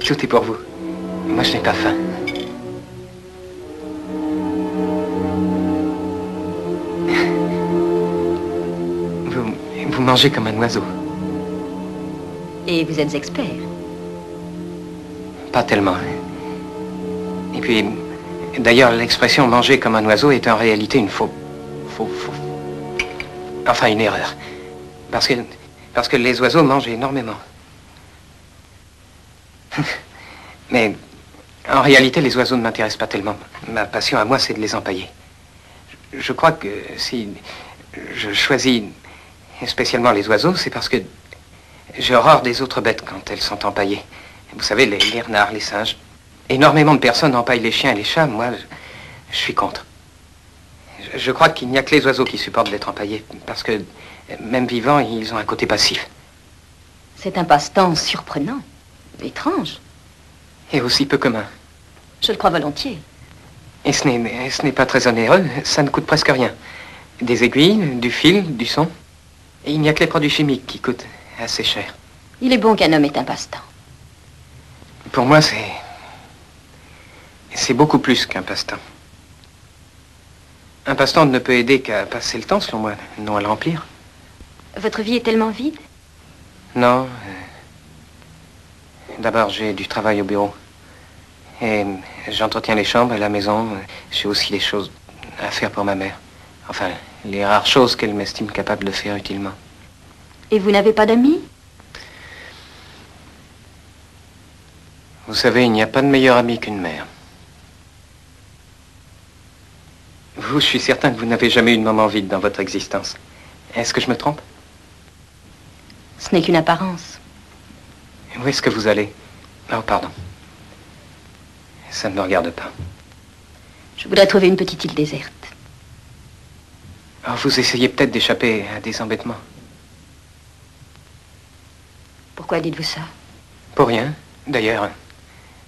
Tout est pour vous. Moi, je n'ai pas faim. Vous mangez comme un oiseau. Et vous êtes expert? Pas tellement. Et puis, d'ailleurs, l'expression manger comme un oiseau est en réalité une enfin, une erreur. Parce que les oiseaux mangent énormément. Mais en réalité, les oiseaux ne m'intéressent pas tellement. Ma passion à moi, c'est de les empailler. Je crois que si je choisis spécialement les oiseaux, c'est parce que j'ai horreur des autres bêtes quand elles sont empaillées. Vous savez, les renards, les singes. Énormément de personnes empaillent les chiens et les chats. Moi, je suis contre. Je crois qu'il n'y a que les oiseaux qui supportent d'être empaillés. Parce que, même vivants, ils ont un côté passif. C'est un passe-temps surprenant, étrange. Et aussi peu commun. Je le crois volontiers. Et ce n'est pas très onéreux. Ça ne coûte presque rien. Des aiguilles, du fil, du son. Et il n'y a que les produits chimiques qui coûtent assez cher. Il est bon qu'un homme ait un passe-temps. Pour moi, c'est beaucoup plus qu'un passe-temps. Un passe-temps ne peut aider qu'à passer le temps, selon moi, non à le remplir. Votre vie est tellement vide? Non. D'abord, j'ai du travail au bureau. Et j'entretiens les chambres et la maison. J'ai aussi des choses à faire pour ma mère. Enfin, les rares choses qu'elle m'estime capable de faire utilement. Et vous n'avez pas d'amis? Vous savez, il n'y a pas de meilleur ami qu'une mère. Vous, je suis certain que vous n'avez jamais eu de moment vide dans votre existence. Est-ce que je me trompe? Ce n'est qu'une apparence. Où est-ce que vous allez? Oh, pardon. Ça ne me regarde pas. Je voudrais trouver une petite île déserte. Oh, vous essayez peut-être d'échapper à des embêtements. Pourquoi dites-vous ça? Pour rien. D'ailleurs,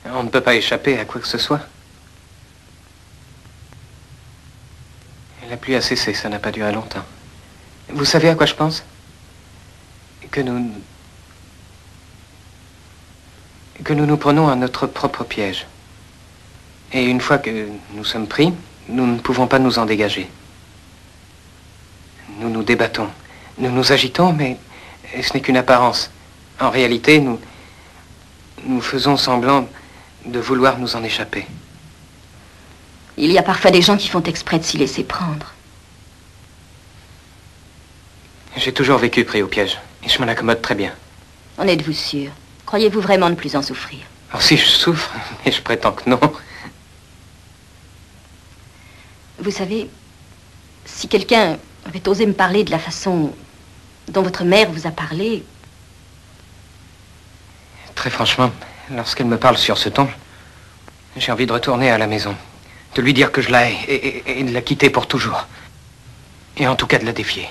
on ne peut pas échapper à quoi que ce soit. La pluie a cessé, ça n'a pas duré longtemps. Vous savez à quoi je pense? Que nous nous prenons à notre propre piège. Et une fois que nous sommes pris, nous ne pouvons pas nous en dégager. Nous nous débattons, nous nous agitons, mais ce n'est qu'une apparence. En réalité, nous faisons semblant de vouloir nous en échapper. Il y a parfois des gens qui font exprès de s'y laisser prendre. J'ai toujours vécu pris au piège, et je m'en accommode très bien. En êtes-vous sûr? Croyez-vous vraiment ne plus en souffrir? Alors si je souffre, mais je prétends que non. Vous savez, si quelqu'un avait osé me parler de la façon dont votre mère vous a parlé... Très franchement, lorsqu'elle me parle sur ce ton, j'ai envie de retourner à la maison, de lui dire que je la hais et de la quitter pour toujours. Et en tout cas de la défier.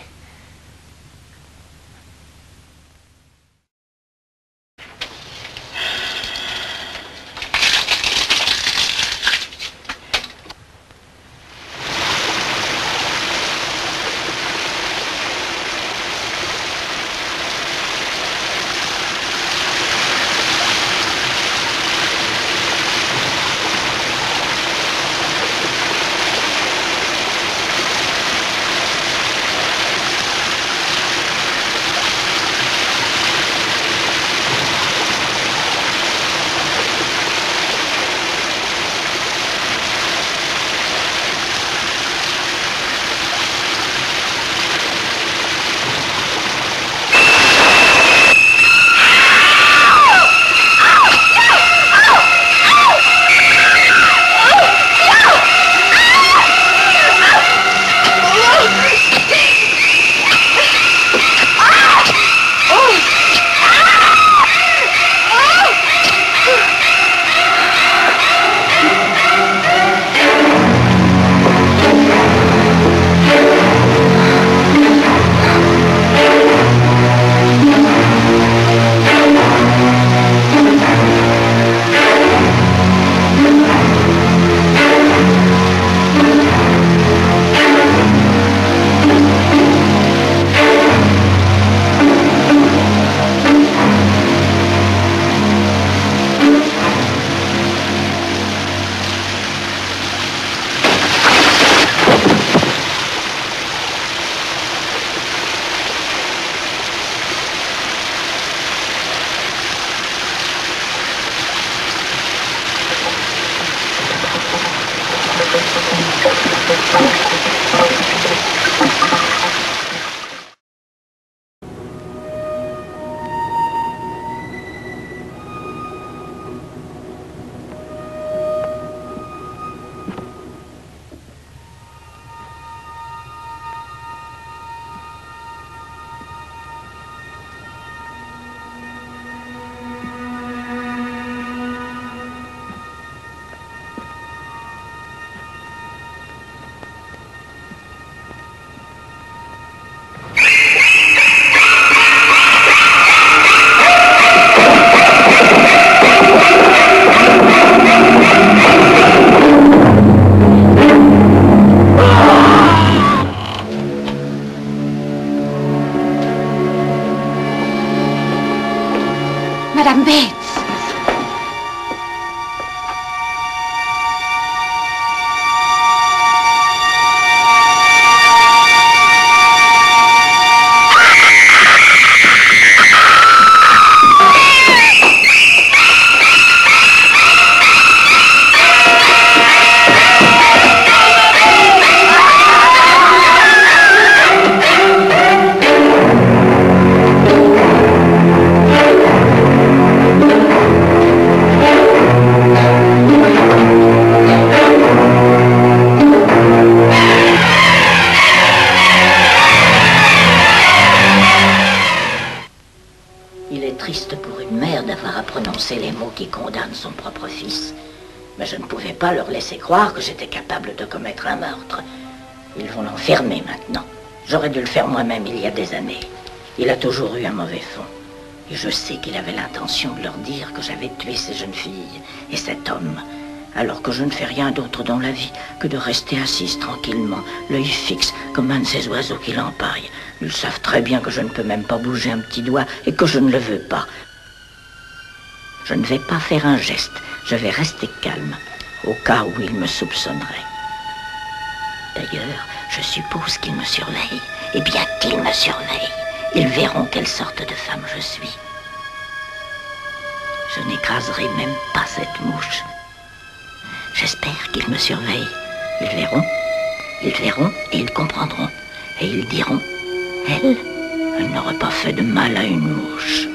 Madame Bates. Les mots qui condamnent son propre fils. Mais je ne pouvais pas leur laisser croire que j'étais capable de commettre un meurtre. Ils vont l'enfermer maintenant. J'aurais dû le faire moi-même il y a des années. Il a toujours eu un mauvais fond. Et je sais qu'il avait l'intention de leur dire que j'avais tué ces jeunes filles et cet homme, alors que je ne fais rien d'autre dans la vie que de rester assise tranquillement, l'œil fixe comme un de ces oiseaux qui l'empaillent. Ils savent très bien que je ne peux même pas bouger un petit doigt et que je ne le veux pas. Je ne vais pas faire un geste, je vais rester calme, au cas où ils me soupçonneraient. D'ailleurs, je suppose qu'ils me surveillent. Et bien qu'ils me surveillent, ils verront quelle sorte de femme je suis. Je n'écraserai même pas cette mouche. J'espère qu'ils me surveillent. Ils verront et ils comprendront. Et ils diront, elle n'aurait pas fait de mal à une mouche.